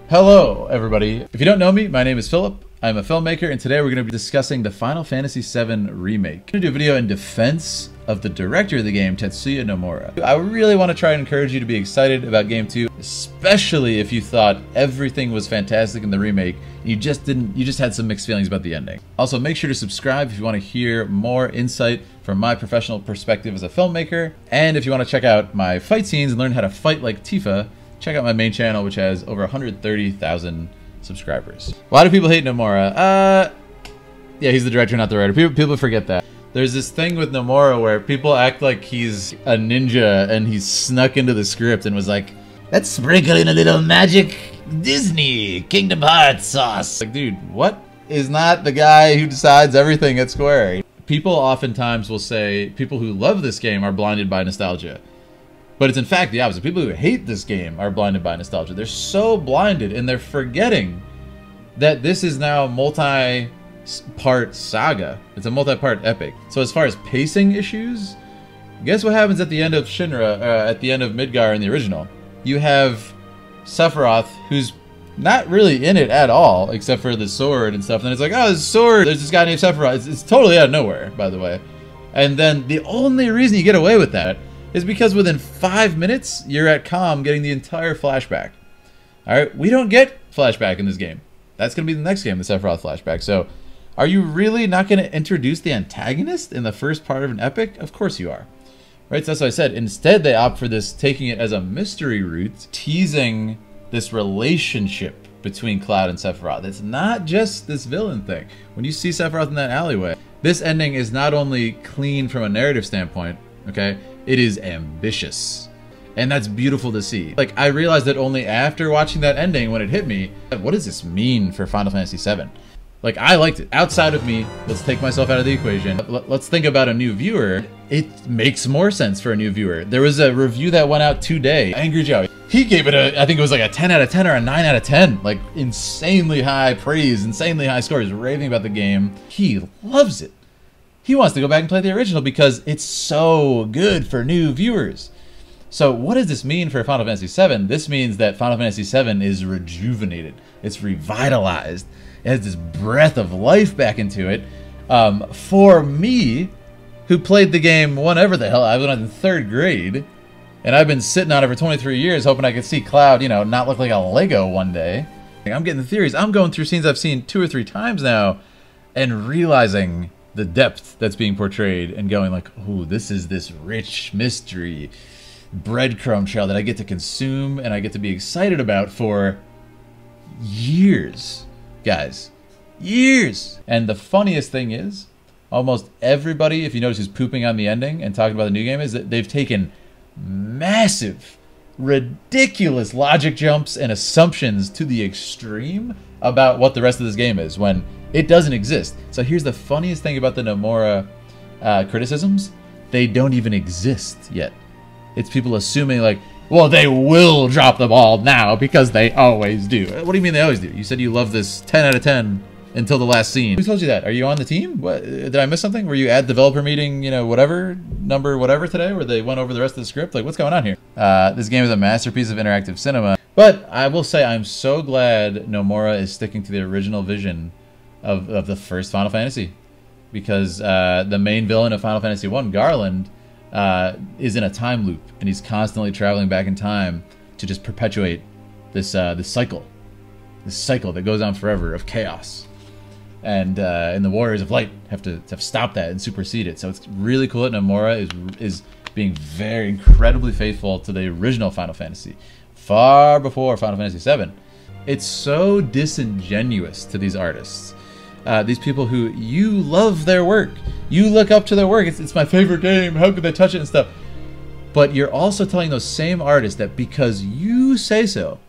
Hello, everybody. If you don't know me, my name is Philip. I'm a filmmaker, and today we're going to be discussing the Final Fantasy VII Remake. I'm going to do a video in defense of the director of the game, Tetsuya Nomura. I really want to try and encourage you to be excited about Game 2, especially if you thought everything was fantastic in the remake. You just had some mixed feelings about the ending. Also, make sure to subscribe if you want to hear more insight from my professional perspective as a filmmaker. And if you want to check out my fight scenes and learn how to fight like Tifa, check out my main channel, which has over 130,000 subscribers. Why do people hate Nomura? Yeah, he's the director, not the writer. People forget that. There's this thing with Nomura where people act like he's a ninja and he's snuck into the script and was like, let's sprinkle in a little magic Disney Kingdom Hearts sauce. Like, dude, what? Is not the guy who decides everything at Square. People oftentimes will say people who love this game are blinded by nostalgia. But it's in fact the opposite. People who hate this game are blinded by nostalgia. They're so blinded and they're forgetting that this is now a multi-part saga. It's a multi-part epic. So as far as pacing issues, guess what happens at the end of Shinra, at the end of Midgar in the original? You have Sephiroth, who's not really in it at all, except for the sword and stuff. And then it's like, oh, the sword, there's this guy named Sephiroth. It's totally out of nowhere, by the way. And then the only reason you get away with that is because within 5 minutes, you're at Calm getting the entire flashback. Alright, we don't get flashback in this game. That's going to be the next game, the Sephiroth flashback. So, are you really not going to introduce the antagonist in the first part of an epic? Of course you are. Right, so that's what I said. Instead, they opt for this, taking it as a mystery route, teasing this relationship between Cloud and Sephiroth. It's not just this villain thing. When you see Sephiroth in that alleyway, this ending is not only clean from a narrative standpoint, okay? It is ambitious. And that's beautiful to see. Like, I realized that only after watching that ending when it hit me, what does this mean for Final Fantasy VII? Like, I liked it. Outside of me, let's take myself out of the equation. Let's think about a new viewer. It makes more sense for a new viewer. There was a review that went out today. Angry Joe. He gave it I think it was like a 10 out of 10 or a 9 out of 10. Like, insanely high praise, insanely high scores, raving about the game. He loves it. He wants to go back and play the original because it's so good for new viewers. So what does this mean for Final Fantasy VII? This means that Final Fantasy VII is rejuvenated. It's revitalized. It has this breath of life back into it. For me, who played the game whenever the hell, I was in 3rd grade, and I've been sitting on it for 23 years hoping I could see Cloud, you know, not look like a Lego one day. I'm getting the theories. I'm going through scenes I've seen 2 or 3 times now and realizing the depth that's being portrayed and going like, ooh, this is this rich mystery breadcrumb trail that I get to consume and I get to be excited about for years, guys. Years! And the funniest thing is, almost everybody, if you notice, who's pooping on the ending and talking about the new game is that they've taken massive, ridiculous logic jumps and assumptions to the extreme about what the rest of this game is when it doesn't exist. So here's the funniest thing about the Nomura criticisms. They don't even exist yet. It's people assuming like, well, they will drop the ball now because they always do. What do you mean they always do? You said you love this 10 out of 10 until the last scene. Who told you that? Are you on the team? What, did I miss something? Were you at developer meeting, you know, whatever, number whatever today, where they went over the rest of the script? Like, what's going on here? This game is a masterpiece of interactive cinema. But I will say I'm so glad Nomura is sticking to the original vision of the first Final Fantasy, because the main villain of Final Fantasy I, Garland, is in a time loop, and he's constantly traveling back in time to just perpetuate this cycle that goes on forever of chaos, and the Warriors of Light have to stop that and supersede it. So it's really cool that Nomura is being very incredibly faithful to the original Final Fantasy, far before Final Fantasy VII. It's so disingenuous to these artists. These people who, you love their work. You look up to their work. It's my favorite game. How could they touch it and stuff? But you're also telling those same artists that because you say so,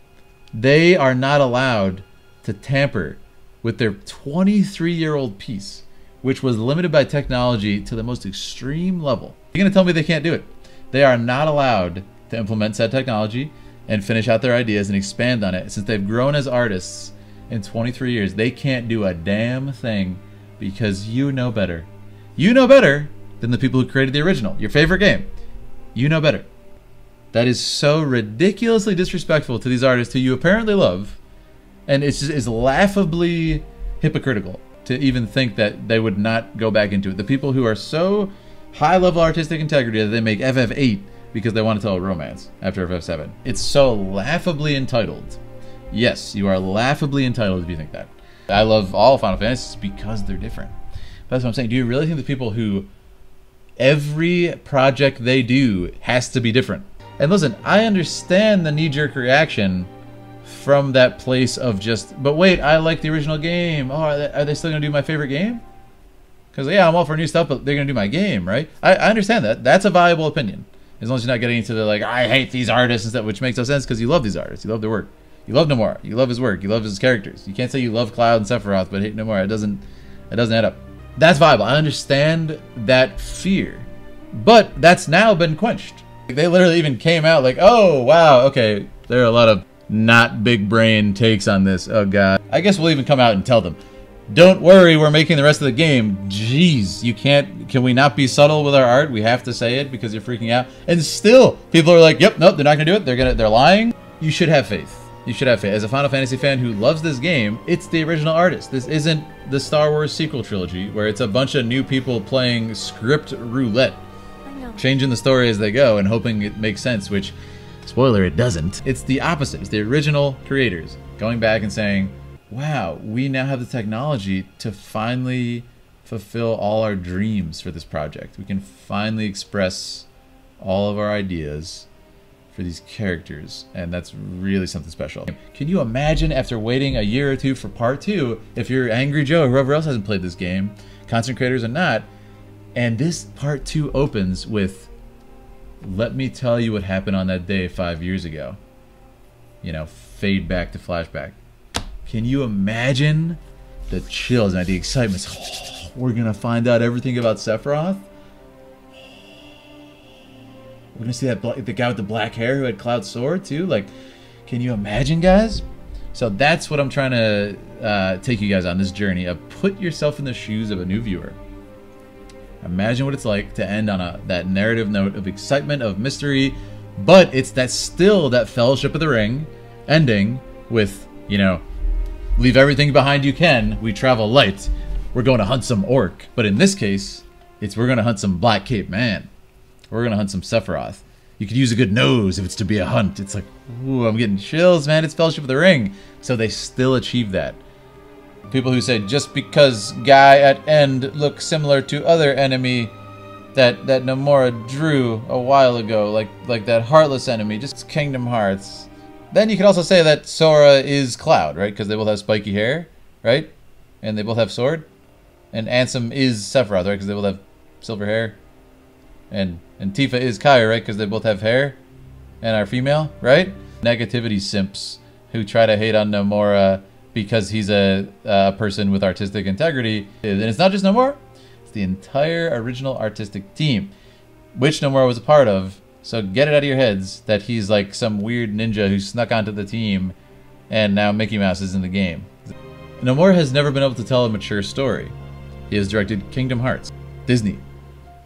they are not allowed to tamper with their 23-year-old piece, which was limited by technology to the most extreme level. You're going to tell me they can't do it. They are not allowed to implement said technology and finish out their ideas and expand on it. Since they've grown as artists in 23 years, they can't do a damn thing because you know better. You know better than the people who created the original, your favorite game. You know better. That is so ridiculously disrespectful to these artists who you apparently love, And it's laughably hypocritical to even think that they would not go back into it. The people who are so high-level artistic integrity that they make FF8 because they want to tell a romance after FF7. It's so laughably entitled. Yes, you are laughably entitled if you think that. I love all Final Fantasies because they're different. That's what I'm saying. Do you really think the people who every project they do has to be different? And listen, I understand the knee-jerk reaction from that place of just, but wait, I like the original game. Oh, are they still going to do my favorite game? Because, yeah, I'm all for new stuff, but they're going to do my game, right? I understand that. That's a viable opinion. As long as you're not getting into the, like, I hate these artists and stuff, which makes no sense because you love these artists. You love their work. You love Nomura. You love his work. You love his characters. You can't say you love Cloud and Sephiroth, but hate Nomura. It doesn't add up. That's viable. I understand that fear. But that's now been quenched. They literally even came out like, oh, wow, okay, there are a lot of not big brain takes on this. Oh, God. I guess we'll even come out and tell them, don't worry, we're making the rest of the game. Jeez, you can't, can we not be subtle with our art? We have to say it because you're freaking out. And still, people are like, yep, nope, they're not gonna do it. They're lying. You should have faith. You should have faith. As a Final Fantasy fan who loves this game, it's the original artist. This isn't the Star Wars sequel trilogy where it's a bunch of new people playing script roulette, changing the story as they go and hoping it makes sense, which, spoiler, it doesn't. It's the opposite. It's the original creators going back and saying, wow, we now have the technology to finally fulfill all our dreams for this project. We can finally express all of our ideas for these characters, and that's really something special. Can you imagine after waiting a year or two for part 2, if you're Angry Joe or whoever else hasn't played this game, content creators or not, and this part 2 opens with, let me tell you what happened on that day 5 years ago. You know, fade back to flashback. Can you imagine the chills and the excitement? Oh, we're gonna find out everything about Sephiroth. We're gonna see that the guy with the black hair who had Cloud's sword too. Like, can you imagine, guys? So that's what I'm trying to take you guys on this journey of put yourself in the shoes of a new viewer. Imagine what it's like to end on that narrative note of excitement, of mystery, but it's still that Fellowship of the Ring ending with, you know, leave everything behind you can. We travel light. We're going to hunt some orc. But in this case, we're going to hunt some Black Cape Man. We're going to hunt some Sephiroth. You could use a good nose if it's to be a hunt. It's like, ooh, I'm getting chills, man. It's Fellowship of the Ring. So they still achieve that. People who say just because guy at end looks similar to other enemy that Nomura drew a while ago, like that Heartless enemy, just Kingdom Hearts. Then you could also say that Sora is Cloud, right? Because they both have spiky hair, right? And they both have sword. And Ansem is Sephiroth, right? Because they both have silver hair. And Tifa is Kai, right? Because they both have hair and are female, right? Negativity simps who try to hate on Nomura because he's a person with artistic integrity. And it's not just Nomura. It's the entire original artistic team, which Nomura was a part of. So get it out of your heads that he's like some weird ninja who snuck onto the team and now Mickey Mouse is in the game. Nomura has never been able to tell a mature story. He has directed Kingdom Hearts, Disney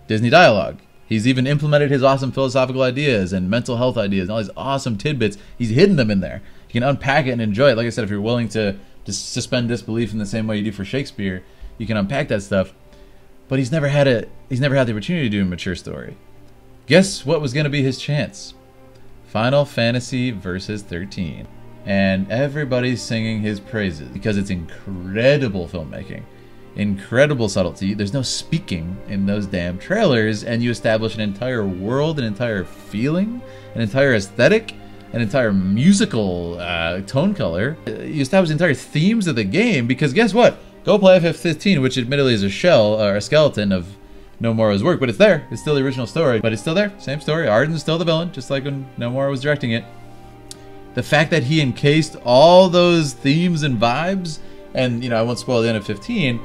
Dialogue. He's even implemented his awesome philosophical ideas and mental health ideas and all these awesome tidbits. He's hidden them in there. You can unpack it and enjoy it. Like I said, if you're willing to just suspend disbelief in the same way you do for Shakespeare, you can unpack that stuff. But he's never had the opportunity to do a mature story. Guess what was going to be his chance? Final Fantasy Versus 13. And everybody's singing his praises because it's incredible filmmaking. Incredible subtlety. There's no speaking in those damn trailers, and you establish an entire world, an entire feeling, an entire aesthetic, an entire musical tone color. You establish the entire themes of the game because guess what? Go play FF15, which admittedly is a shell or a skeleton of Nomura's work, but it's there. It's still the original story, but it's still there. Same story. Arden's still the villain, just like when Nomura was directing it. The fact that he encased all those themes and vibes, and, you know, I won't spoil the end of 15,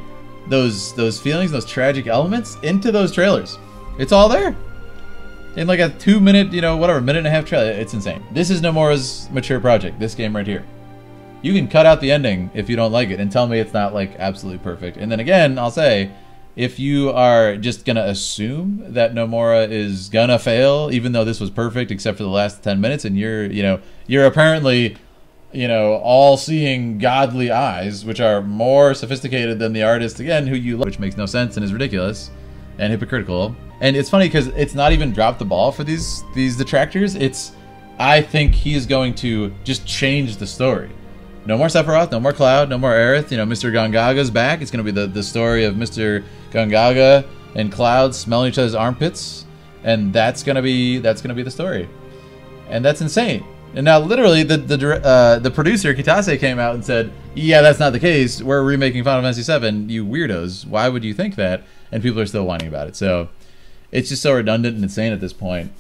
those feelings, those tragic elements into those trailers. It's all there. In like a 2 minute, you know, whatever, minute and a half trailer. It's insane. This is Nomura's mature project, this game right here. You can cut out the ending if you don't like it and tell me it's not like absolutely perfect. And then again, I'll say, if you are just gonna assume that Nomura is gonna fail, even though this was perfect except for the last 10 minutes, and you're apparently you know, all-seeing godly eyes, which are more sophisticated than the artist, again, who you love, which makes no sense and is ridiculous and hypocritical. And it's funny because it's not even dropped the ball for these detractors. It's, I think he's going to just change the story. No more Sephiroth, no more Cloud, no more Aerith. You know, Mr. Gongaga's back. It's going to be the story of Mr. Gongaga and Cloud smelling each other's armpits, and that's going to be the story. And that's insane. And now, literally, the producer Kitase came out and said, "Yeah, that's not the case. We're remaking Final Fantasy VII. You weirdos! Why would you think that?" And people are still whining about it. So it's just so redundant and insane at this point.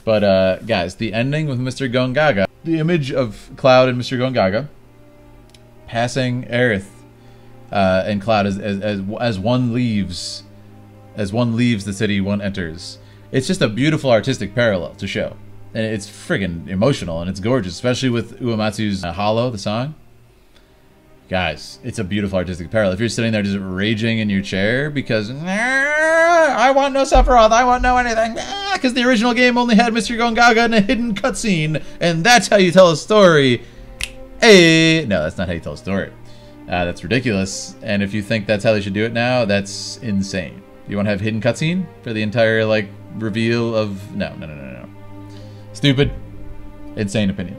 But guys, the ending with Mr. Gongaga, the image of Cloud and Mr. Gongaga passing Aerith and Cloud as one leaves the city, one enters. It's just a beautiful artistic parallel to show. And it's friggin' emotional, and it's gorgeous, especially with Uematsu's Hollow, the song. Guys, it's a beautiful artistic parallel. If you're sitting there just raging in your chair because, I want no Sephiroth, I want no anything, because the original game only had Mr. Gongaga and a hidden cutscene, and that's how you tell a story. Hey, no, that's not how you tell a story. That's ridiculous, and if you think that's how they should do it now, that's insane. You want to have hidden cutscene for the entire, like, reveal of... No. Stupid. Insane opinion.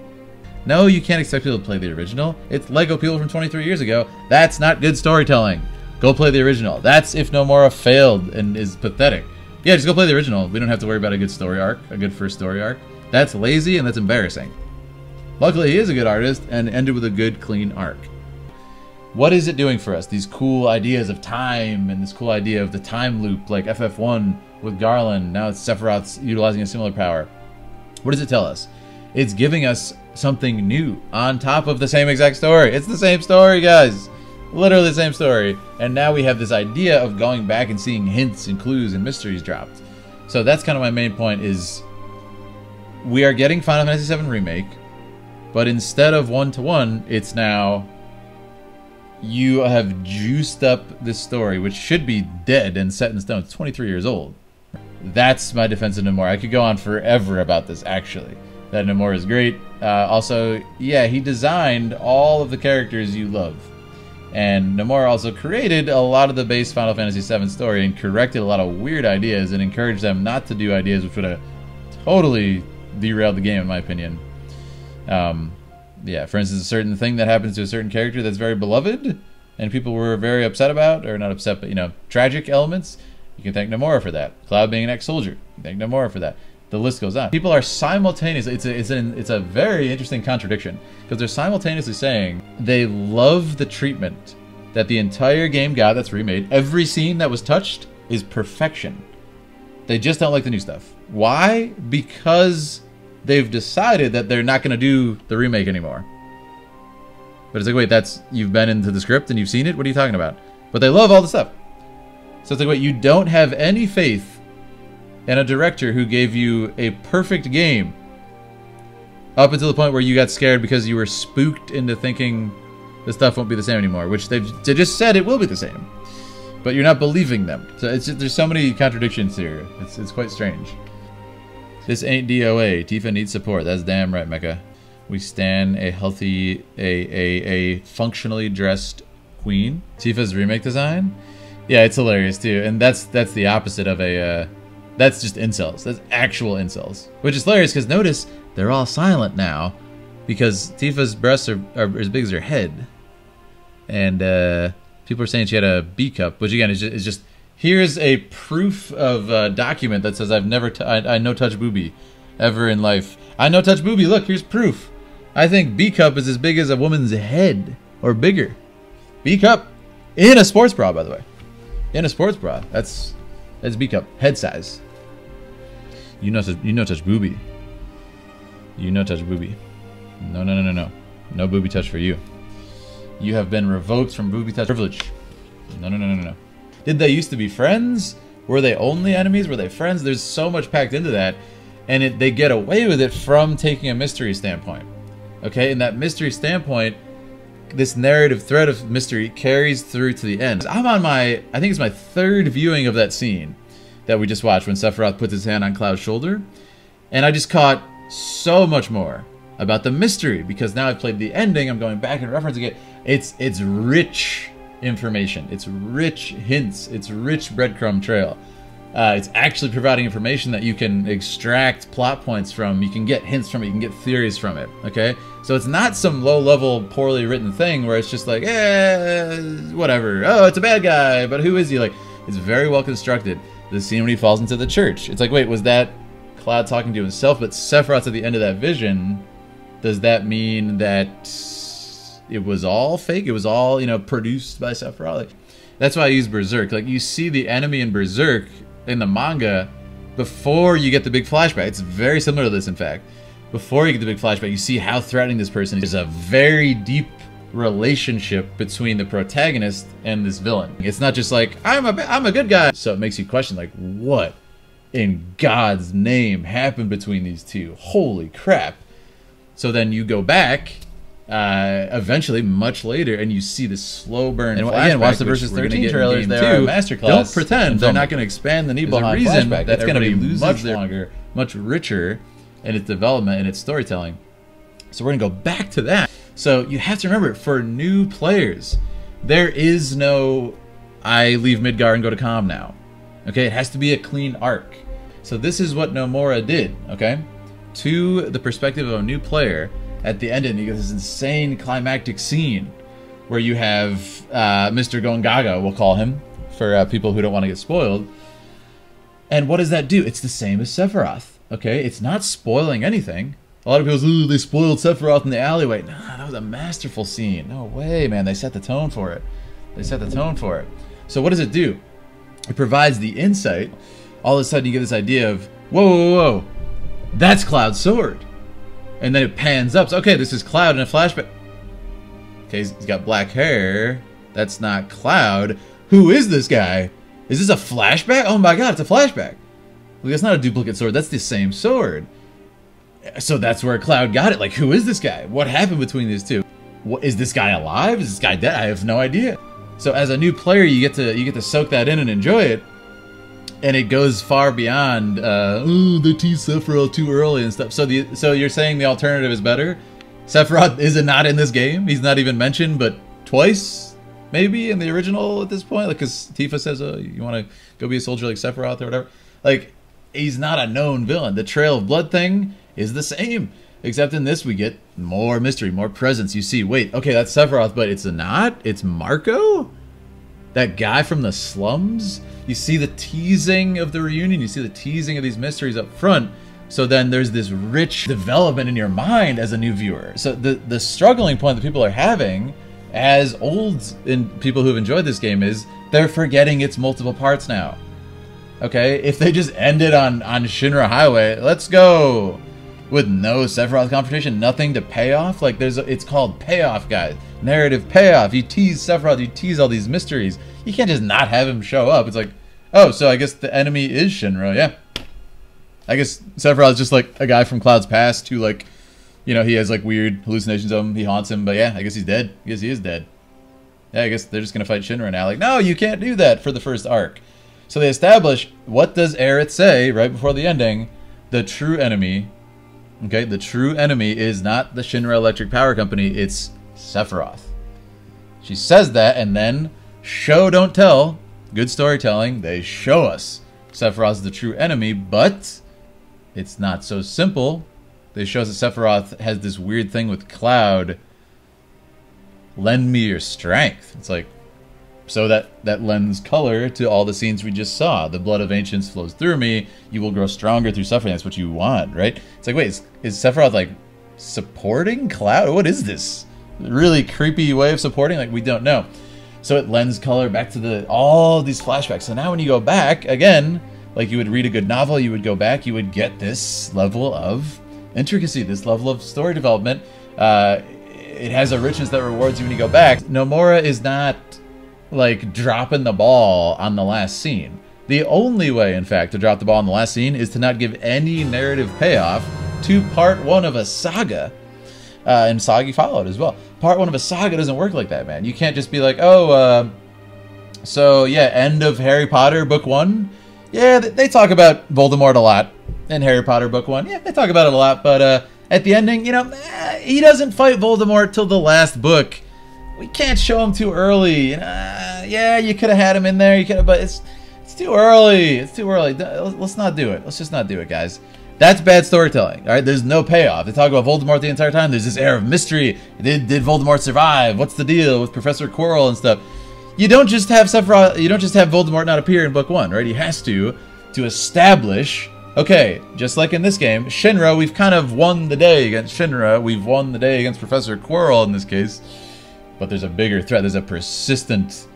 No, you can't expect people to play the original. It's Lego people from 23 years ago. That's not good storytelling. Go play the original. That's if Nomura failed and is pathetic. Yeah, just go play the original. We don't have to worry about a good story arc, a good first story arc. That's lazy and that's embarrassing. Luckily, he is a good artist and ended with a good, clean arc. What is it doing for us? These cool ideas of time and this cool idea of the time loop, like FF1 with Garland. Now it's Sephiroth's utilizing a similar power. What does it tell us? It's giving us something new on top of the same exact story. It's the same story, guys. Literally the same story. And now we have this idea of going back and seeing hints and clues and mysteries dropped. So that's kind of my main point is we are getting Final Fantasy VII Remake, but instead of one-to-one, it's now you have juiced up this story, which should be dead and set in stone. It's 23 years old. That's my defense of Nomura. I could go on forever about this, actually. That Nomura is great. Also, yeah, he designed all of the characters you love. And Nomura also created a lot of the base Final Fantasy VII story and corrected a lot of weird ideas and encouraged them not to do ideas which would have totally derailed the game, in my opinion. Yeah, for instance, a certain thing that happens to a certain character that's very beloved and people were very upset about, or not upset, but, you know, tragic elements. You can thank Nomura for that. Cloud being an ex-soldier, you can thank Nomura for that. The list goes on. People are simultaneously, it's a very interesting contradiction, because they're simultaneously saying they love the treatment that the entire game got that's remade. Every scene that was touched is perfection. They just don't like the new stuff. Why? Because they've decided that they're not going to do the remake anymore. But it's like, wait, you've been into the script and you've seen it? What are you talking about? But they love all the stuff. So it's like, wait, you don't have any faith in a director who gave you a perfect game up until the point where you got scared because you were spooked into thinking the stuff won't be the same anymore, which they just said it will be the same. But you're not believing them. So it's just, there's so many contradictions here. It's quite strange. This ain't DOA. Tifa needs support. That's damn right, Mecha. We stan a healthy, a functionally dressed queen. Tifa's remake design? Yeah, it's hilarious too. And that's the opposite of a, that's just incels. That's actual incels. Which is hilarious because notice, they're all silent now because Tifa's breasts are as big as her head. And people are saying she had a B cup, which again is just here's a proof of a document that says I've never, I no touch booby ever in life. I no touch booby. Look, here's proof. I think B cup is as big as a woman's head or bigger. B cup in a sports bra, by the way. In a sports bra. That's B cup head size. You no touch booby. You no touch booby. No. No booby touch for you. You have been revoked from booby touch privilege. No. Did they used to be friends? Were they only enemies? Were they friends? There's so much packed into that. And they get away with it from taking a mystery standpoint. Okay, in that mystery standpoint, this narrative thread of mystery carries through to the end. I'm on I think it's my third viewing of that scene that we just watched when Sephiroth puts his hand on Cloud's shoulder. And I just caught so much more. about the mystery, because now I've played the ending, I'm going back and referencing it. It's rich information, it's rich hints, it's rich breadcrumb trail. It's actually providing information that you can extract plot points from, you can get hints from it, you can get theories from it, okay? So it's not some low-level, poorly written thing where it's just like, whatever, oh, it's a bad guy, but who is he? Like, it's very well constructed. The scene when he falls into the church, it's like, wait, was that Cloud talking to himself? But Sephiroth's at the end of that vision. Does that mean that it was all fake? It was all, you know, produced by Sephiroth? Like, that's why I use Berserk. Like, you see the enemy in Berserk in the manga before you get the big flashback. It's very similar to this, in fact. Before you get the big flashback, you see how threatening this person is. There's a very deep relationship between the protagonist and this villain. It's not just like, I'm a good guy. So it makes you question, like, what in God's name happened between these two? Holy crap. So then you go back, eventually, much later, and you see this slow burn. And again, watch the Versus 13 trailers. They are a masterclass. Don't pretend they're not going to expand the Nibelheim flashback. That's going to be much longer, much richer in its development and its storytelling. So we're going to go back to that. So you have to remember, for new players, there is no, I leave Midgar and go to Calm now. Okay, it has to be a clean arc. So this is what Nomura did, okay? To the perspective of a new player, at the end, and you get this insane climactic scene where you have Mr. Gongaga, we'll call him, for people who don't want to get spoiled. And what does that do? It's the same as Sephiroth, okay? It's not spoiling anything. A lot of people say, ooh, they spoiled Sephiroth in the alleyway. Nah, that was a masterful scene. No way, man. They set the tone for it. They set the tone for it. So what does it do? It provides the insight. All of a sudden, you get this idea of, whoa, whoa, whoa, that's Cloud's sword. And then it pans up. So, okay, this is Cloud in a flashback. Okay, he's got black hair. That's not Cloud. Who is this guy? Is this a flashback? Oh my god, it's a flashback. Look, that's not a duplicate sword. That's the same sword. So that's where Cloud got it. Like, who is this guy? What happened between these two? What, is this guy alive? Is this guy dead? I have no idea. So as a new player, you get to soak that in and enjoy it. And it goes far beyond, oh, they teased Sephiroth too early and stuff. So you're saying the alternative is better? Sephiroth is not in this game. He's not even mentioned, but twice, maybe, in the original at this point. Like, because Tifa says, oh, you want to go be a soldier like Sephiroth or whatever. Like, he's not a known villain. The Trail of Blood thing is the same. Except in this, we get more mystery, more presence. You see, wait, okay, that's Sephiroth, but it's not. It's Marco? That guy from the slums? You see the teasing of the reunion, you see the teasing of these mysteries up front, so then there's this rich development in your mind as a new viewer. So the struggling point that people are having as people who've enjoyed this game is they're forgetting its multiple parts now. Okay, if they just ended on Shinra Highway, let's go, with no Sephiroth confrontation, nothing to pay off. Like, it's called payoff, guys. Narrative payoff. You tease Sephiroth, you tease all these mysteries. You can't just not have him show up. It's like, oh, so I guess the enemy is Shinra, yeah. I guess Sephiroth is just like a guy from Cloud's past who, like, you know, he has like weird hallucinations of him, he haunts him, but yeah, I guess he's dead. I guess he is dead. Yeah, I guess they're just gonna fight Shinra now. Like, no, you can't do that for the first arc. So they establish, what does Aerith say right before the ending? The true enemy, okay, the true enemy is not the Shinra Electric Power Company, it's Sephiroth. She says that, and then, show don't tell, good storytelling, they show us Sephiroth's the true enemy, but it's not so simple. They show us that Sephiroth has this weird thing with Cloud. Lend me your strength. It's like, so that lends color to all the scenes we just saw. The blood of ancients flows through me. You will grow stronger through suffering. That's what you want, right? It's like, wait, is Sephiroth like supporting Cloud? What is this? Really creepy way of supporting? Like, we don't know. So it lends color back to all these flashbacks. So now when you go back, again, like you would read a good novel, you would go back, you would get this level of intricacy, this level of story development. It has a richness that rewards you when you go back. Nomura is not like dropping the ball on the last scene. The only way, in fact, to drop the ball on the last scene is to not give any narrative payoff to part one of a saga. And Sagi followed as well. Part one of a saga doesn't work like that, man. You can't just be like, oh, so yeah, end of Harry Potter book 1. Yeah, they talk about Voldemort a lot in Harry Potter book 1. Yeah, they talk about it a lot, but At the ending, you know, he doesn't fight Voldemort till the last book. We can't show him too early. Yeah, you could have had him in there. You could have, but it's too early. It's too early. Let's not do it. Let's just not do it, guys. That's bad storytelling. All right, there's no payoff. They talk about Voldemort the entire time. There's this air of mystery. Did Voldemort survive? What's the deal with Professor Quirrell and stuff? You don't just have Sephiroth. You don't just have Voldemort not appear in book 1, right? He has to establish. Okay, just like in this game, Shinra, we've kind of won the day against Shinra. We've won the day against Professor Quirrell in this case. But there's a bigger threat. There's a persistent,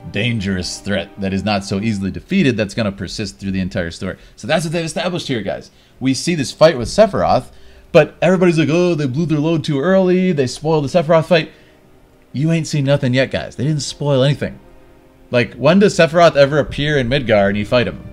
dangerous threat that is not so easily defeated that's going to persist through the entire story. So that's what they've established here, guys. We see this fight with Sephiroth, but everybody's like, oh, they blew their load too early. They spoiled the Sephiroth fight. You ain't seen nothing yet, guys. They didn't spoil anything. Like, when does Sephiroth ever appear in Midgard and you fight him?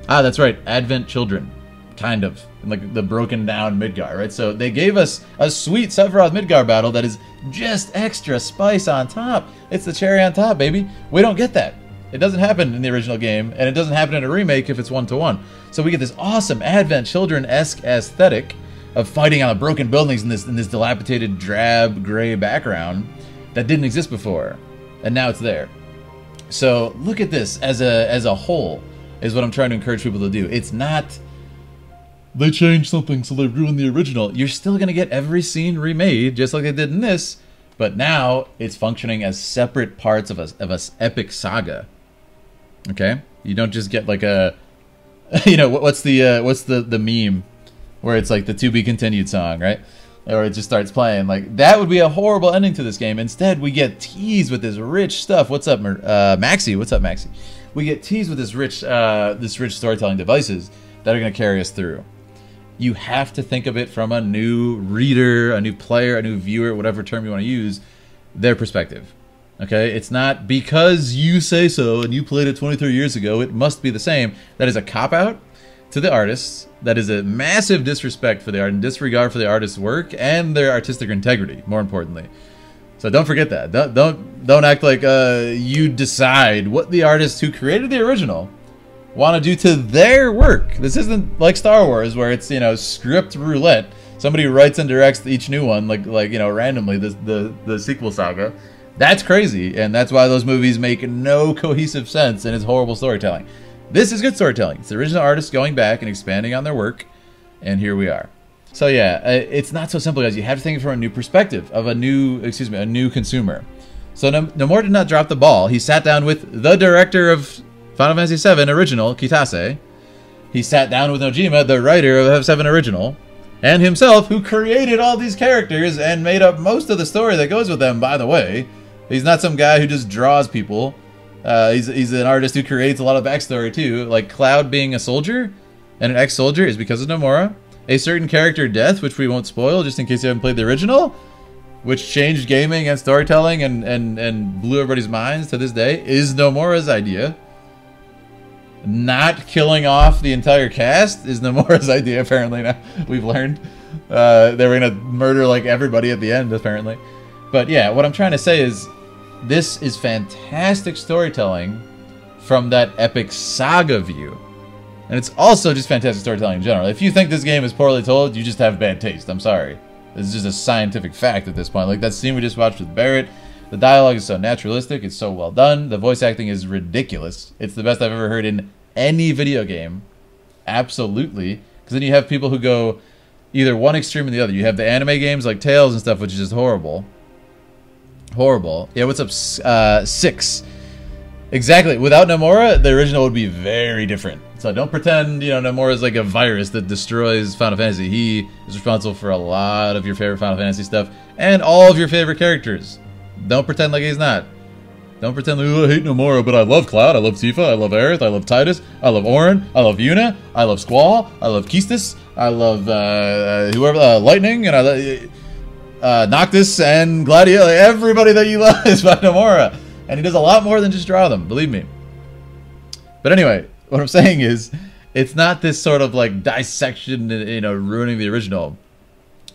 Ah, that's right. Advent Children. Kind of. Like the broken down Midgard, right? So they gave us a sweet Sephiroth Midgard battle that is just extra spice on top. It's the cherry on top, baby. We don't get that. It doesn't happen in the original game, and it doesn't happen in a remake if it's 1-to-1. So we get this awesome Advent Children-esque aesthetic of fighting on the broken buildings in this dilapidated drab gray background that didn't exist before, and now it's there. So look at this as a whole is what I'm trying to encourage people to do. It's not they changed something so they ruined the original. You're still going to get every scene remade just like they did in this, but now it's functioning as separate parts of a epic saga. Okay? You don't just get like a you know, what's the meme where it's like the to be continued song, right? Or it just starts playing. Like, that would be a horrible ending to this game. Instead, we get teased with this rich stuff. What's up, Maxie? What's up, Maxie? We get teased with this rich storytelling devices that are going to carry us through. You have to think of it from a new reader, a new player, a new viewer, whatever term you want to use, their perspective. Okay? It's not because you say so and you played it 23 years ago, it must be the same. That is a cop-out to the artists. That is a massive disrespect for the art and disregard for the artist's work and their artistic integrity, more importantly. So don't forget that. Don't act like you decide what the artists who created the original want to do to their work. This isn't like Star Wars where it's, you know, script roulette. Somebody writes and directs each new one like you know, randomly, the sequel saga. That's crazy, and that's why those movies make no cohesive sense and it's horrible storytelling. This is good storytelling. It's the original artists going back and expanding on their work, and here we are. So yeah, it's not so simple, guys. You have to think from a new perspective of a new consumer. So Nomura did not drop the ball. He sat down with the director of Final Fantasy VII Original, Kitase. He sat down with Nojima, the writer of FF7 Original, and himself, who created all these characters and made up most of the story that goes with them, by the way. He's not some guy who just draws people. He's an artist who creates a lot of backstory too. Like Cloud being a soldier and an ex-soldier is because of Nomura. A certain character death, which we won't spoil just in case you haven't played the original, which changed gaming and storytelling and blew everybody's minds to this day, is Nomura's idea. Not killing off the entire cast is Nomura's idea, apparently. Now we've learned they were gonna murder like everybody at the end, apparently. But yeah, what I'm trying to say is this is fantastic storytelling from that epic saga view. And it's also just fantastic storytelling in general. If you think this game is poorly told, you just have bad taste. I'm sorry. This is just a scientific fact at this point. Like that scene we just watched with Barrett, the dialogue is so naturalistic, it's so well done. The voice acting is ridiculous. It's the best I've ever heard in any video game. Absolutely. Because then you have people who go either one extreme or the other. You have the anime games like Tales and stuff, which is just horrible. Horrible. Yeah, what's up, 6? Exactly. Without Nomura, the original would be very different. So don't pretend, you know, Nomura is like a virus that destroys Final Fantasy. He is responsible for a lot of your favorite Final Fantasy stuff and all of your favorite characters. Don't pretend like he's not. Don't pretend like, oh, I hate Nomura, but I love Cloud, I love Tifa, I love Aerith, I love Tidus, I love Auron, I love Yuna, I love Squall, I love Keestis, I love whoever, Lightning, and I love Noctis and Gladio. Like, everybody that you love is by Nomura. And he does a lot more than just draw them, believe me. But anyway, what I'm saying is, it's not this sort of like dissection, you know, ruining the original.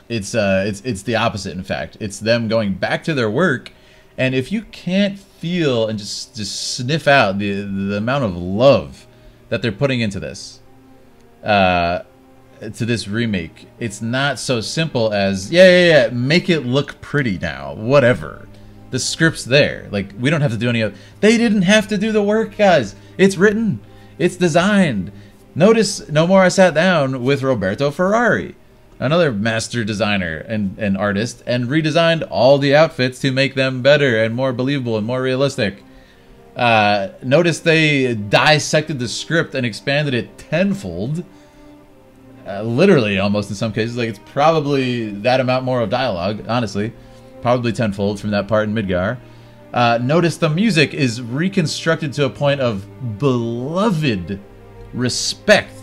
It's the opposite, in fact. It's them going back to their work, and if you can't feel and just sniff out the amount of love that they're putting into this, to this remake. It's not so simple as, yeah, make it look pretty now, whatever. The script's there. Like, we don't have to do any of... They didn't have to do the work, guys. It's written. It's designed. Notice Nomura sat down with Roberto Ferrari, another master designer and artist, and redesigned all the outfits to make them better and more believable and more realistic. Notice they dissected the script and expanded it tenfold. Literally, almost in some cases. Like, it's probably that amount more of dialogue, honestly. Probably tenfold from that part in Midgar. Notice the music is reconstructed to a point of beloved respect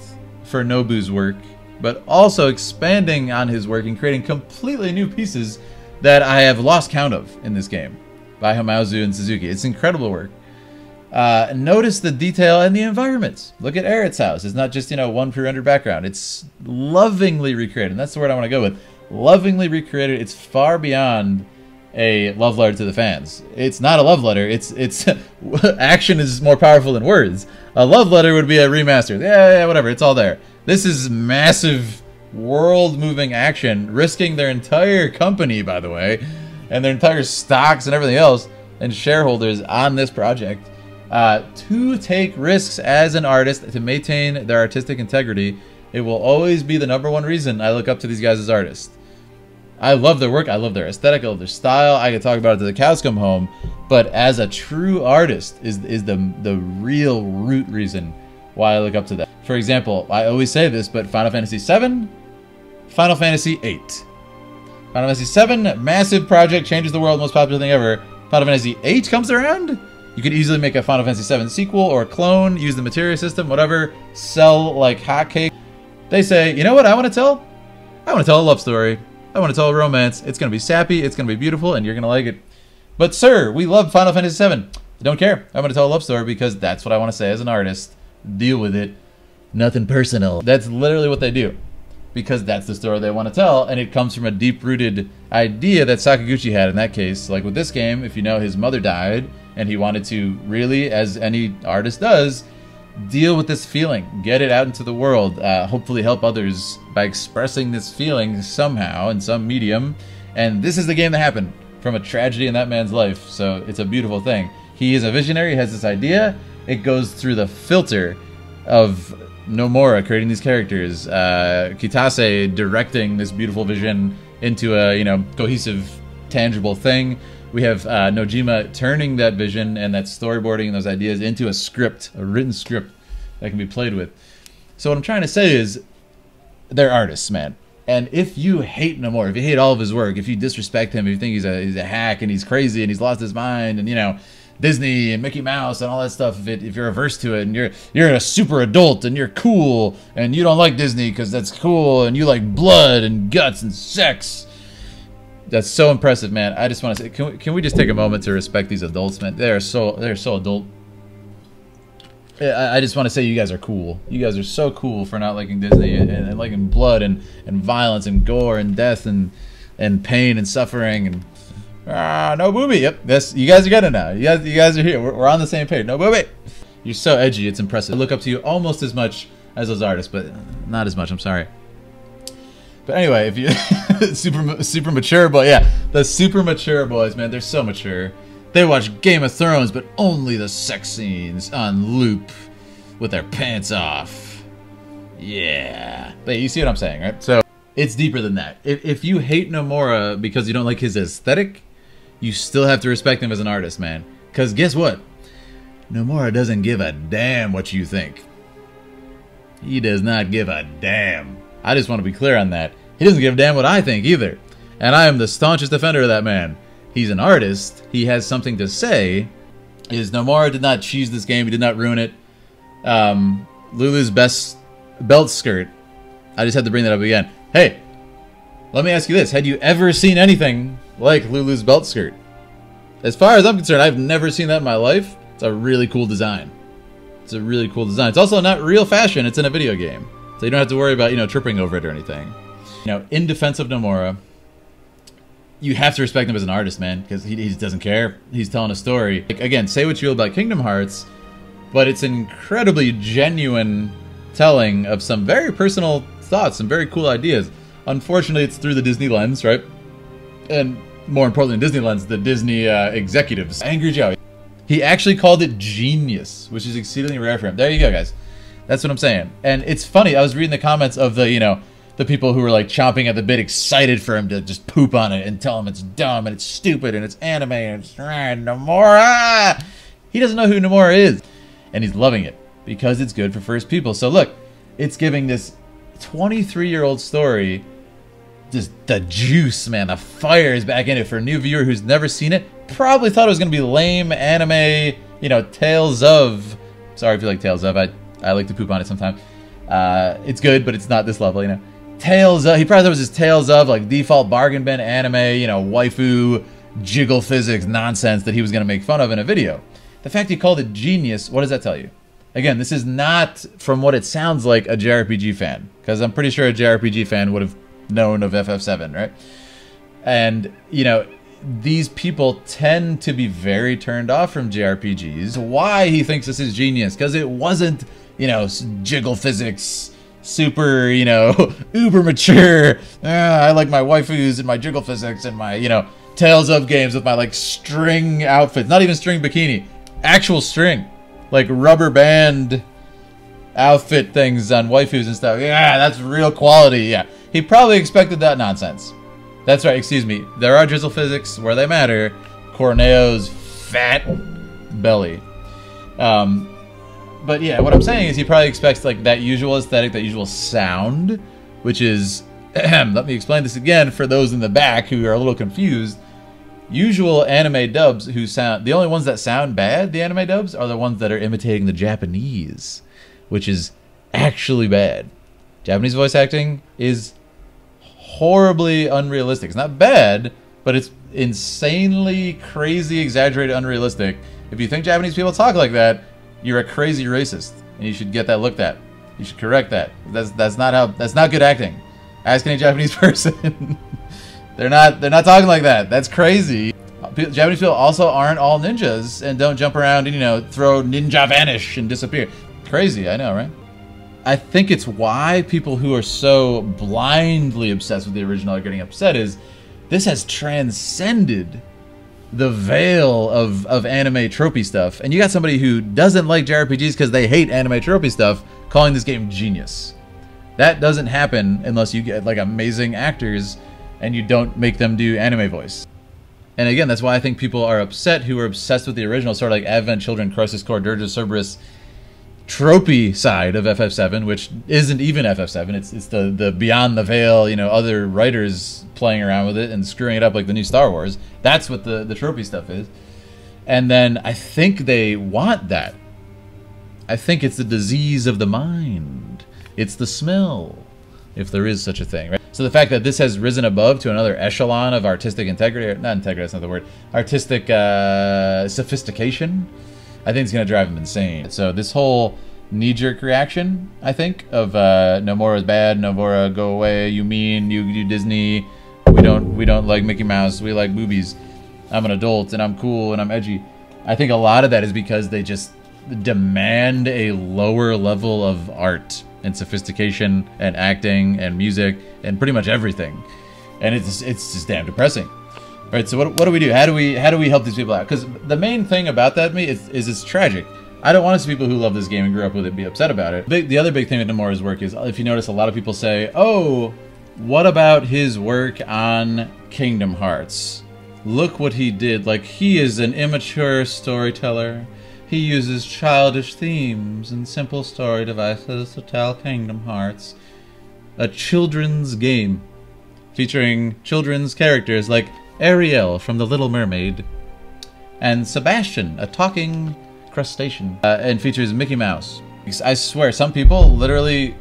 for Nobu's work, but also expanding on his work and creating completely new pieces that I have lost count of in this game by Hamauzu and Suzuki. It's incredible work. Notice the detail and the environments. Look at Eric's house. It's not just, you know, one pre-rendered background. It's lovingly recreated. And that's the word I want to go with. Lovingly recreated. It's far beyond a love letter to the fans. It's not a love letter. It's action is more powerful than words. A love letter would be a remaster. Yeah, whatever. It's all there. This is massive, world-moving action, risking their entire company, by the way, and their entire stocks and everything else, and shareholders on this project, to take risks as an artist, to maintain their artistic integrity. It will always be the #1 reason I look up to these guys as artists. I love their work, I love their aesthetic, I love their style. I could talk about it till the cows come home, but as a true artist is the real root reason why I look up to them. For example, I always say this, but Final Fantasy VII, Final Fantasy VIII. Final Fantasy VII, massive project, changes the world, most popular thing ever. Final Fantasy VIII comes around, you could easily make a Final Fantasy VII sequel or a clone, use the materia system, whatever, sell like hotcakes. They say, you know what I want to tell? I want to tell a love story. I want to tell a romance. It's going to be sappy, it's going to be beautiful, and you're going to like it. But sir, we love Final Fantasy VII. I don't care. I want to tell a love story because that's what I want to say as an artist. Deal with it. Nothing personal. That's literally what they do. Because that's the story they want to tell, and it comes from a deep-rooted idea that Sakaguchi had in that case. Like with this game, if you know his mother died, and he wanted to really, as any artist does, deal with this feeling, get it out into the world, hopefully help others by expressing this feeling somehow in some medium. And this is the game that happened from a tragedy in that man's life, so it's a beautiful thing. He is a visionary, he has this idea, it goes through the filter of Nomura creating these characters, Kitase directing this beautiful vision into a, you know, cohesive, tangible thing. We have Nojima turning that vision and that storyboarding and those ideas into a script, a written script that can be played with. So what I'm trying to say is, they're artists, man. And if you hate Nomura, if you hate all of his work, if you disrespect him, if you think he's a hack and he's crazy and he's lost his mind and, you know, Disney and Mickey Mouse and all that stuff, if you're averse to it and you're a super adult and you're cool and you don't like Disney because that's cool and you like blood and guts and sex, that's so impressive, man. I just want to say, can we just take a moment to respect these adults, man? They're so adult. I just want to say you guys are cool. You guys are so cool for not liking Disney and liking blood and violence and gore and death and pain and suffering and no booby. Yep, this you guys are getting it now. You guys are here. We're on the same page. No booby. You're so edgy. It's impressive. I look up to you almost as much as those artists, but not as much. I'm sorry. But anyway, if you super mature boy, yeah, the super mature boys, man, they're so mature. They watch Game of Thrones, but only the sex scenes on loop with their pants off. Yeah. But you see what I'm saying, right? So it's deeper than that. If you hate Nomura because you don't like his aesthetic, you still have to respect him as an artist, man. Because guess what? Nomura doesn't give a damn what you think. He does not give a damn. I just want to be clear on that. He doesn't give a damn what I think either. And I am the staunchest defender of that man. He's an artist. He has something to say. Nomura did not cheese this game. He did not ruin it. Lulu's best belt skirt. I just had to bring that up again. Hey, let me ask you this. Had you ever seen anything like Lulu's belt skirt? As far as I'm concerned, I've never seen that in my life. It's a really cool design. It's a really cool design. It's also not real fashion. It's in a video game. So you don't have to worry about, you know, tripping over it or anything. You know, in defense of Nomura, you have to respect him as an artist, man, because he just doesn't care. He's telling a story. Like, again, say what you will about Kingdom Hearts, but it's an incredibly genuine telling of some very personal thoughts, some very cool ideas. Unfortunately, it's through the Disney lens, right? And more importantly, Disney lens, the Disney executives. Angry Joe. He actually called it genius, which is exceedingly rare for him. There you go, guys. That's what I'm saying. And it's funny, I was reading the comments of the, you know, the people who were like chomping at the bit, excited for him to just poop on it and tell him it's dumb and it's stupid and it's anime and it's Nomura. He doesn't know who Nomura is. And he's loving it because it's good for first people. So look, it's giving this 23-year-old story just the juice, man. The fire is back in it for a new viewer who's never seen it. Probably thought it was going to be lame anime, you know, Tales of. Sorry if you like Tales of. I like to poop on it sometimes. It's good, but it's not this level, you know. Tales of. He probably thought it was just Tales of, like default bargain bin anime, you know, waifu, jiggle physics nonsense that he was going to make fun of in a video. The fact he called it genius, what does that tell you? Again, this is not, from what it sounds like, a JRPG fan. Because I'm pretty sure a JRPG fan would have known of FF7, right? And, you know, these people tend to be very turned off from JRPGs. Why he thinks this is genius? Because it wasn't, you know, jiggle physics, super, you know, uber mature. I like my waifus and my jiggle physics and my, you know, Tales of games with my, like, string outfits. Not even string bikini. Actual string. Like rubber band outfit things on waifus and stuff. Yeah, that's real quality. Yeah. He probably expected that nonsense. That's right, excuse me. There are drizzle physics where they matter. Corneo's fat belly. But yeah, what I'm saying is he probably expects like that usual aesthetic, that usual sound, which is, let me explain this again for those in the back who are a little confused. Usual anime dubs who sound, the only ones that sound bad, the anime dubs, are the ones that are imitating the Japanese, which is actually bad. Japanese voice acting is horribly unrealistic. It's not bad, but it's insanely crazy, exaggerated, unrealistic. If you think Japanese people talk like that, you're a crazy racist, and you should get that looked at. You should correct that. That's not good acting. Ask any Japanese person. They're not talking like that. That's crazy. Japanese people also aren't all ninjas and don't jump around and, you know, throw ninja vanish and disappear. Crazy, I know, right? I think it's why people who are so blindly obsessed with the original are getting upset is this has transcended the veil of anime tropey stuff. And you got somebody who doesn't like JRPGs because they hate anime tropey stuff calling this game genius. That doesn't happen unless you get like amazing actors and you don't make them do anime voice. And again, that's why I think people are upset who are obsessed with the original, sort of like Advent Children, Crisis Core, Dirge of Cerberus, tropey side of FF7, which isn't even FF7. It's the beyond the veil, you know, other writers playing around with it and screwing it up like the new Star Wars. That's what the tropey stuff is. And then I think they want that. I think it's the disease of the mind. It's the smell, if there is such a thing, right? So the fact that this has risen above to another echelon of artistic integrity, or not integrity, that's not the word, artistic sophistication, I think it's going to drive him insane. So this whole knee-jerk reaction, I think, of Nomura's bad, Nomura go away, you mean, you Disney, we don't like Mickey Mouse, we like boobies, I'm an adult and I'm cool and I'm edgy. I think a lot of that is because they just demand a lower level of art and sophistication and acting and music and pretty much everything, and it's just damn depressing. All right, so what do we do? How do we help these people out? Because the main thing about that to me is it's tragic. I don't want to see people who love this game and grew up with it be upset about it. The other big thing with Nomura's work is, if you notice, a lot of people say, "Oh, what about his work on Kingdom Hearts? Look what he did. Like, he is an immature storyteller. He uses childish themes and simple story devices to tell Kingdom Hearts, a children's game featuring children's characters like Ariel from The Little Mermaid and Sebastian, a talking crustacean, and features Mickey Mouse." I swear, some people literally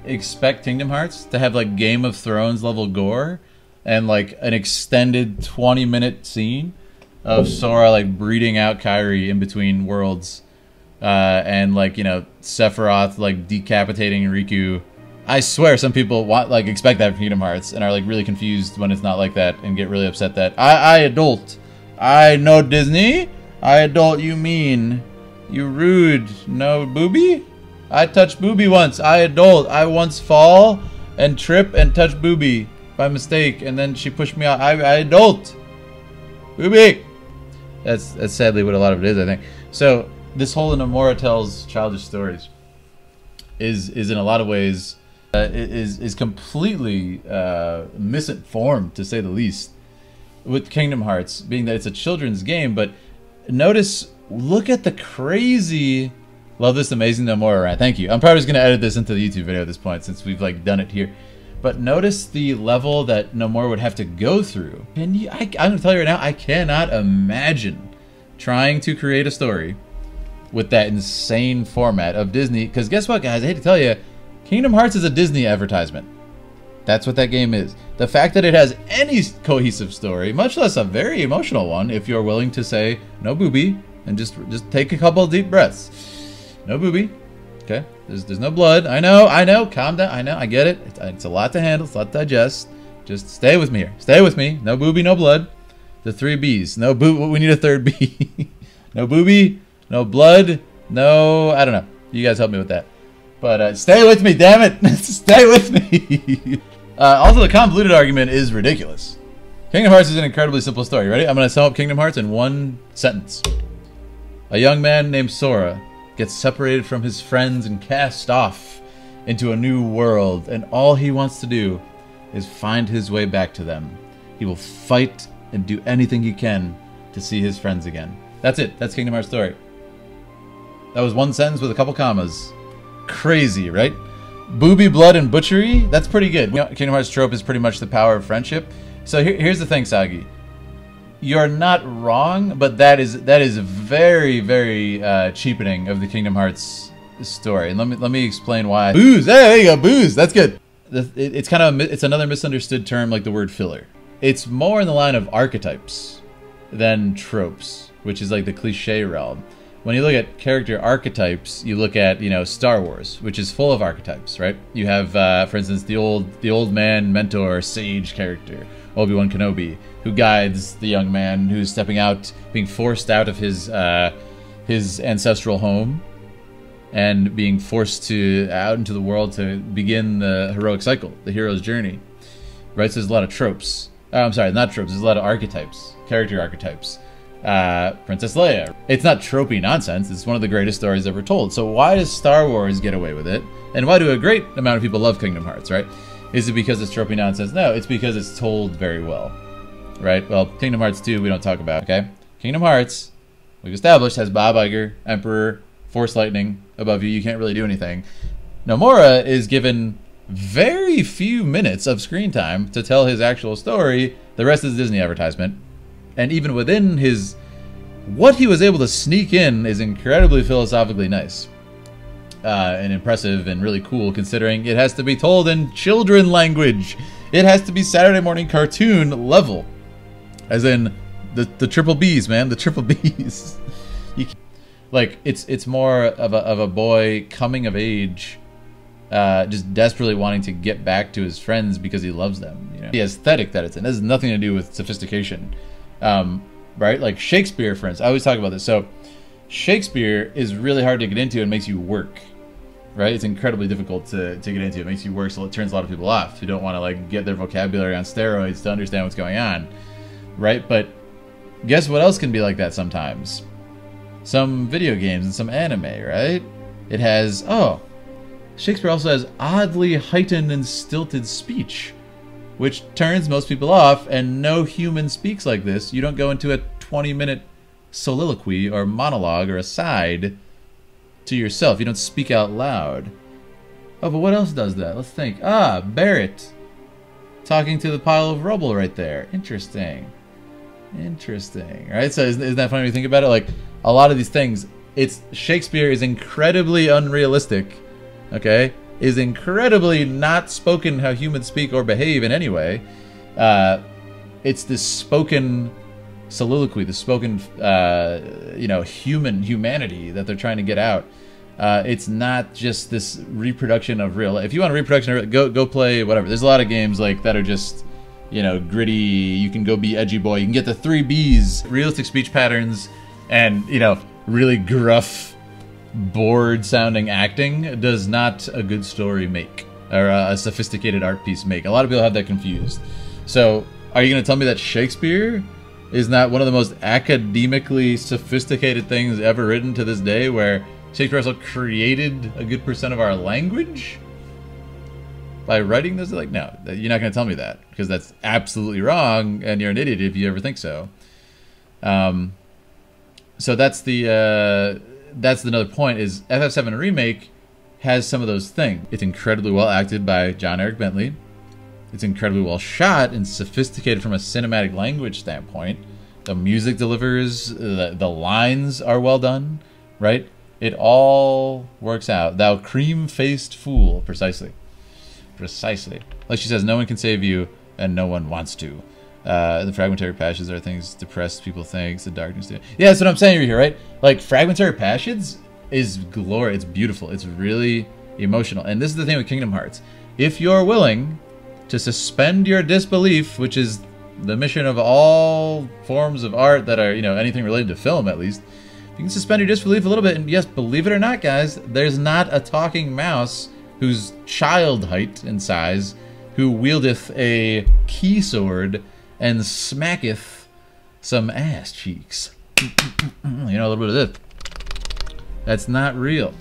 expect Kingdom Hearts to have like Game of Thrones level gore and like an extended 20-minute scene of Sora like breeding out Kairi in between worlds, and like, you know, Sephiroth like decapitating Riku. I swear some people expect that from Kingdom Hearts and are like really confused when it's not like that and get really upset that I adult. I know Disney. I adult, you mean. You rude. No booby? I touched booby once. I adult. I once fall and trip and touch Booby by mistake, and then she pushed me out. I adult. Booby. That's sadly what a lot of it is, I think. So this whole Nomura tells childish stories is in a lot of ways is completely misinformed, to say the least, with Kingdom Hearts, being that it's a children's game. But look at the crazy, love this amazing Nomura rant. Thank you. I'm probably just going to edit this into the YouTube video at this point, since we've like done it here. But notice the level that Nomura would have to go through. And I'm going to tell you right now, I cannot imagine trying to create a story with that insane format of Disney. Because guess what, guys? I hate to tell you, Kingdom Hearts is a Disney advertisement. That's what that game is. The fact that it has any cohesive story, much less a very emotional one, if you're willing to say, no booby, and just take a couple of deep breaths. No booby. Okay? There's no blood. I know. Calm down. I know. I get it. It's a lot to handle. It's a lot to digest. Just stay with me here. Stay with me. No booby, no blood. The 3 B's. No boo. We need a 3rd B. No booby, no blood, no... I don't know. You guys help me with that. But stay with me, damn it. Stay with me. Also, the convoluted argument is ridiculous. Kingdom Hearts is an incredibly simple story. Ready? I'm going to sum up Kingdom Hearts in one sentence. A young man named Sora gets separated from his friends and cast off into a new world, and all he wants to do is find his way back to them. He will fight and do anything he can to see his friends again. That's it. That's Kingdom Hearts' story. That was one sentence with a couple commas. Crazy, right? Booby, blood, and butchery? That's pretty good. You know, Kingdom Hearts trope is pretty much the power of friendship. So here's the thing, Sagi. You're not wrong, but that is very, very cheapening of the Kingdom Hearts story. And let me explain why. Booze. Hey, there you go. Booze. That's good. It's kind of it's another misunderstood term, like the word filler. It's more in the line of archetypes than tropes, which is like the cliche realm. When you look at character archetypes, you look at, you know, Star Wars, which is full of archetypes, right? You have, for instance, the old man mentor sage character, Obi-Wan Kenobi, who guides the young man who's stepping out, being forced out of his ancestral home, and being forced out into the world to begin the heroic cycle, the hero's journey, right? So there's a lot of tropes. I'm sorry, not tropes. There's a lot of archetypes, character archetypes. Princess Leia. It's not tropey nonsense. It's one of the greatest stories ever told. So why does Star Wars get away with it? And why do a great amount of people love Kingdom Hearts, right? Is it because it's tropey nonsense? No, it's because it's told very well, right? Well, Kingdom Hearts 2 we don't talk about, okay? Kingdom Hearts, we've established, has Bob Iger, Emperor, Force Lightning above you. You can't really do anything. Nomura is given very few minutes of screen time to tell his actual story. The rest is Disney advertisement. And even within what he was able to sneak in is incredibly philosophically nice. And impressive and really cool, considering it has to be told in children language. It has to be Saturday morning cartoon level. As in, the triple B's, man, the triple B's. Like, it's more of a boy coming of age, just desperately wanting to get back to his friends because he loves them. You know? The aesthetic that it's in has nothing to do with sophistication. Right? Like Shakespeare, for instance. I always talk about this. So Shakespeare is really hard to get into and makes you work. Right? It's incredibly difficult to get into. It makes you work, so it turns a lot of people off who don't want to like get their vocabulary on steroids to understand what's going on. Right? But guess what else can be like that sometimes? Some video games and some anime, right? It has, Shakespeare also has oddly heightened and stilted speech, which turns most people off, and no human speaks like this. You don't go into a 20-minute soliloquy or monologue or aside to yourself. You don't speak out loud. Oh, but what else does that? Let's think. Barrett. Talking to the pile of rubble right there. Interesting. Interesting. Right? So isn't that funny when you think about it? Like, a lot of these things, Shakespeare is incredibly unrealistic, okay? Is incredibly not spoken how humans speak or behave in any way. It's this spoken soliloquy, the spoken, humanity that they're trying to get out. It's not just this reproduction of real. If you want a reproduction of real, go play whatever. There's a lot of games like that are just, gritty. You can go be edgy boy. You can get the 3 B's, realistic speech patterns, and really gruff, bored sounding acting does not a good story make. or a sophisticated art piece make. A lot of people have that confused. So, are you going to tell me that Shakespeare is not one of the most academically sophisticated things ever written to this day, where Shakespeare also created a good percent of our language by writing this? Like, no, you're not going to tell me that, because that's absolutely wrong, and you're an idiot if you ever think so. So that's another point, is FF7 Remake has some of those things. It's incredibly well acted by John Eric Bentley. It's incredibly well shot and sophisticated from a cinematic language standpoint. The music delivers, the lines are well done, right? It all works out. Thou cream-faced fool, precisely. Precisely. Like she says, no one can save you, and no one wants to. The fragmentary passions are things depressed people think. The darkness. Yeah, that's what I'm saying here, right? Like, fragmentary passions is glory. It's beautiful. It's really emotional. And this is the thing with Kingdom Hearts. If you're willing to suspend your disbelief, which is the mission of all forms of art that are, you know, anything related to film at least, you can suspend your disbelief a little bit. And yes, believe it or not, guys, there's not a talking mouse who's child height in size who wieldeth a key sword and smacketh some ass cheeks. You know, a little bit of this. That's not real.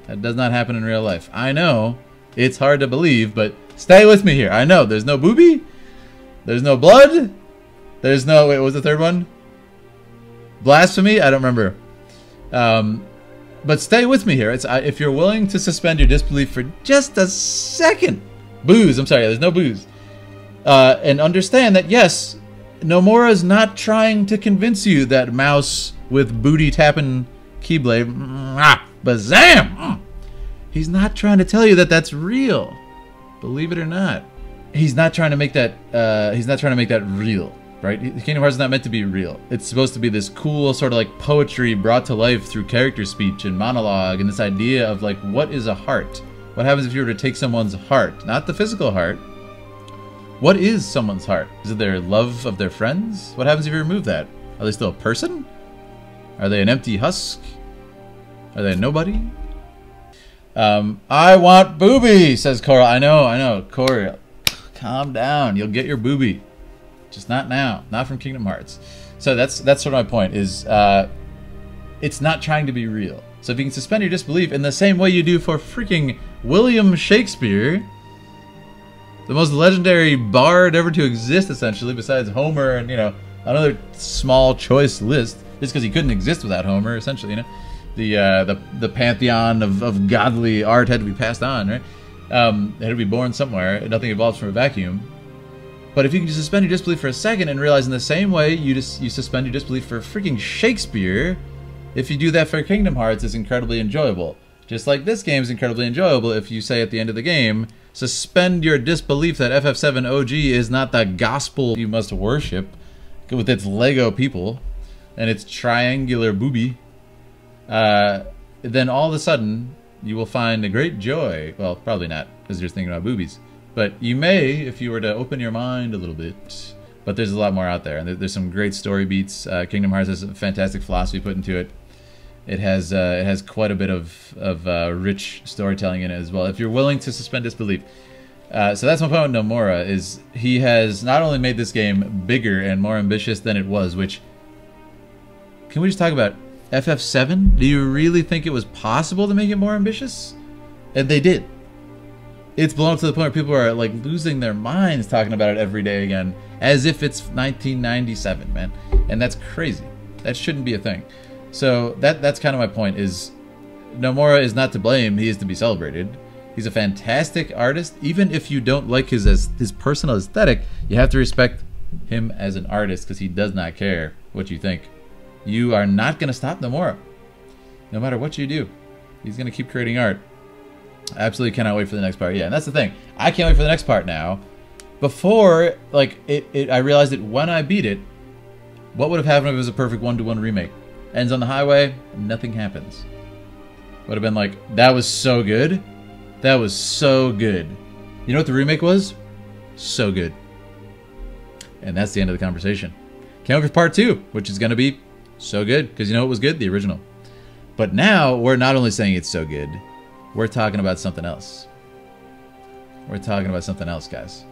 That does not happen in real life. I know it's hard to believe, but stay with me here. I know there's no booby, there's no blood, there's no, wait, what was the third one? Blasphemy? I don't remember. But stay with me here. It's if you're willing to suspend your disbelief for just a second. Booze, I'm sorry, there's no booze. And understand that, yes, Nomura is not trying to convince you that mouse with booty tapping keyblade, bazam! He's not trying to tell you that that's real. Believe it or not. He's not trying to make that, real, right? Kingdom Hearts is not meant to be real. It's supposed to be this cool sort of like poetry brought to life through character speech and monologue, and this idea of like, what is a heart? What happens if you were to take someone's heart? Not the physical heart. What is someone's heart? Is it their love of their friends? What happens if you remove that? Are they still a person? Are they an empty husk? Are they a nobody? I want booby, says Cora. I know. Cora, calm down. You'll get your booby. Just not now. Not from Kingdom Hearts. So that's sort of my point, is it's not trying to be real. So if you can suspend your disbelief in the same way you do for freaking William Shakespeare, the most legendary bard ever to exist, essentially, besides Homer and, you know, another small choice list, just because he couldn't exist without Homer, essentially, you know. The pantheon of godly art had to be passed on, right? It had to be born somewhere. Nothing evolves from a vacuum. But if you can just suspend your disbelief for a second and realize in the same way you suspend your disbelief for freaking Shakespeare, if you do that for Kingdom Hearts, it's incredibly enjoyable. Just like this game is incredibly enjoyable if you say at the end of the game, suspend your disbelief that FF7 OG is not the gospel you must worship with its Lego people and its triangular booby. Then all of a sudden you will find a great joy. Well, probably not, because you're thinking about boobies. But you may, if you were to open your mind a little bit. But there's a lot more out there, and there's some great story beats. Kingdom Hearts has a fantastic philosophy put into it. It has quite a bit of rich storytelling in it as well, if you're willing to suspend disbelief. So that's my point with Nomura, is he has not only made this game bigger and more ambitious than it was, which... Can we just talk about FF7? Do you really think it was possible to make it more ambitious? And they did. It's blown up to the point where people are like losing their minds talking about it every day again, as if it's 1997, man. And that's crazy. That shouldn't be a thing. So that's kind of my point, is Nomura is not to blame, he is to be celebrated. He's a fantastic artist. Even if you don't like his personal aesthetic, you have to respect him as an artist, because he does not care what you think. You are not going to stop Nomura. No matter what you do, he's going to keep creating art. I absolutely cannot wait for the next part. Yeah, and that's the thing. I can't wait for the next part now. Before, like, I realized that when I beat it, what would have happened if it was a perfect 1-to-1 remake? Ends on the highway, nothing happens. Would have been like, that was so good. That was so good. You know what the remake was? So good. And that's the end of the conversation. Can't wait for part 2, which is going to be so good. Because you know what was good? The original. But now, we're not only saying it's so good, we're talking about something else. we're talking about something else, guys.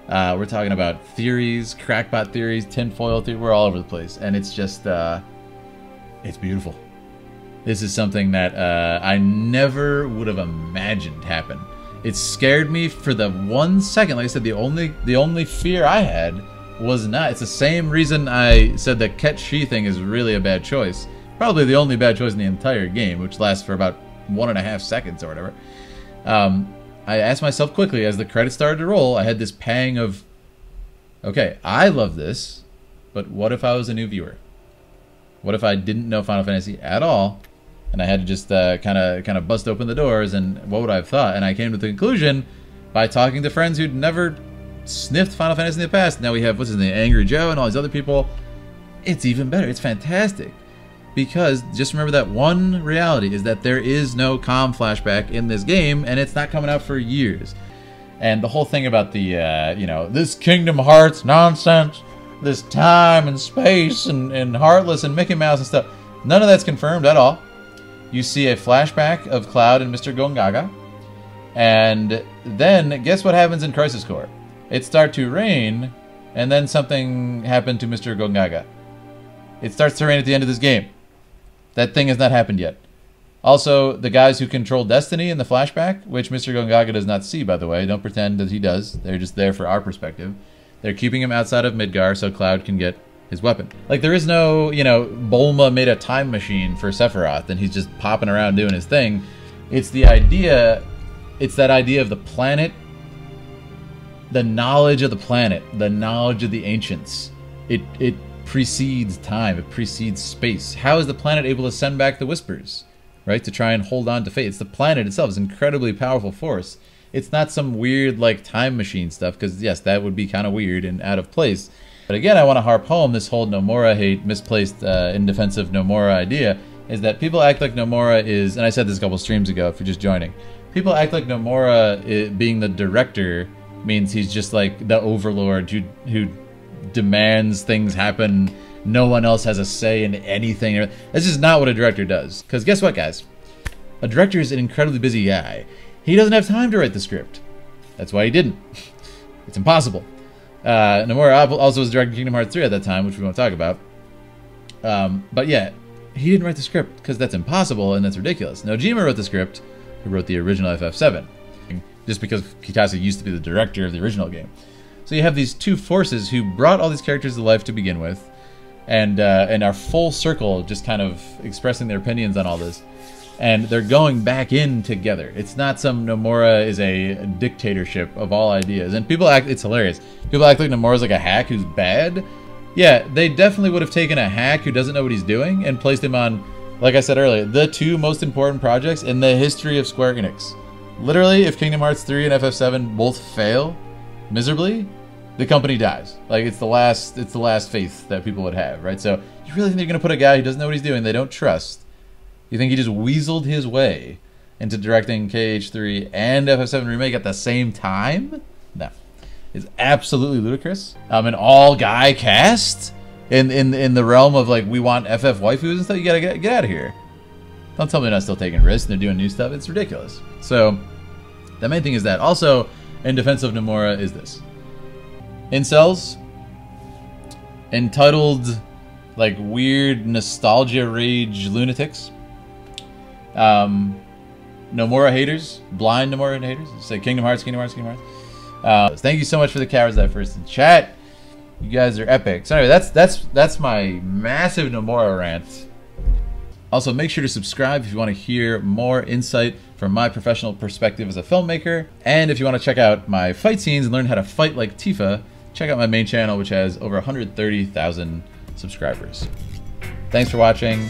We're talking about theories, crackpot theories, tinfoil theories. We're all over the place, and it's just, it's beautiful. This is something that I never would have imagined happen. It scared me for the 1 second. Like I said, the only fear I had was not. It's the same reason I said that Ket Shi thing is really a bad choice. Probably the only bad choice in the entire game, which lasts for about 1.5 seconds or whatever. I asked myself quickly as the credits started to roll. I had this pang of, okay, I love this, but what if I was a new viewer? What if I didn't know Final Fantasy at all, and I had to just kind of bust open the doors, and what would I have thought? And I came to the conclusion by talking to friends who'd never sniffed Final Fantasy in the past. Now we have, what's his name, Angry Joe and all these other people. It's even better. It's fantastic. Because just remember that one reality is that there is no comm flashback in this game, and it's not coming out for years. And the whole thing about the, you know, this Kingdom Hearts nonsense, this time and space and Heartless and Mickey Mouse and stuff, none of that's confirmed at all. You see a flashback of Cloud and Mr. Gongaga, and then guess what happens in Crisis Core? It starts to rain, and then something happened to Mr. Gongaga. It starts to rain at the end of this game. That thing has not happened yet. Also, the guys who control Destiny in the flashback, which Mr. Gongaga does not see, by the way. Don't pretend that he does. They're just there for our perspective. They're keeping him outside of Midgar so Cloud can get his weapon. Like, there is no, you know, Bulma made a time machine for Sephiroth and he's just popping around doing his thing. It's the idea, it's that idea of the planet, the knowledge of the planet, the knowledge of the ancients. It precedes time, it precedes space. How is the planet able to send back the Whispers, right? To try and hold on to fate. It's the planet itself. It's an incredibly powerful force. It's not some weird, like, time machine stuff, because, yes, that would be kind of weird and out of place. But again, I want to harp home this whole Nomura hate, misplaced in defense of Nomura idea, is that people act like Nomura is, and I said this a couple streams ago if you're just joining, people act like Nomura being the director means he's just like the overlord who demands things happen, no one else has a say in anything. That's just not what a director does. Because guess what, guys? A director is an incredibly busy guy. He doesn't have time to write the script. That's why he didn't. It's impossible. Nomura also was directing Kingdom Hearts 3 at that time, which we won't talk about. But yeah, he didn't write the script because that's impossible and that's ridiculous. Nojima wrote the script, who wrote the original FF7, just because Kitase used to be the director of the original game. So you have these two forces who brought all these characters to life to begin with, and are full circle, just kind of expressing their opinions on all this. And they're going back in together. It's not some Nomura is a dictatorship of all ideas. And people act, it's hilarious. People act like Nomura's like a hack who's bad. Yeah, they definitely would have taken a hack who doesn't know what he's doing and placed him on, like I said earlier, the two most important projects in the history of Square Enix. Literally, if Kingdom Hearts 3 and FF7 both fail miserably, the company dies. Like, it's the last faith that people would have, right? So you really think they're gonna put a guy who doesn't know what he's doing, they don't trust? You think he just weaseled his way into directing KH3 and FF7 Remake at the same time? No. It's absolutely ludicrous. An all-guy cast in the realm of, like, we want FF waifus and stuff. You gotta get out of here. Don't tell me they're not still taking risks and they're doing new stuff. It's ridiculous. So, the main thing is that. Also, in defense of Nomura, is this. Incels, entitled, like, weird nostalgia rage lunatics, Nomura haters, blind Nomura haters, say Kingdom Hearts, Kingdom Hearts, Kingdom Hearts. Thank you so much for the cowards that first in chat. You guys are epic. So anyway, that's my massive Nomura rant. Also, make sure to subscribe if you want to hear more insight from my professional perspective as a filmmaker. And if you want to check out my fight scenes and learn how to fight like Tifa, check out my main channel, which has over 130,000 subscribers. Thanks for watching.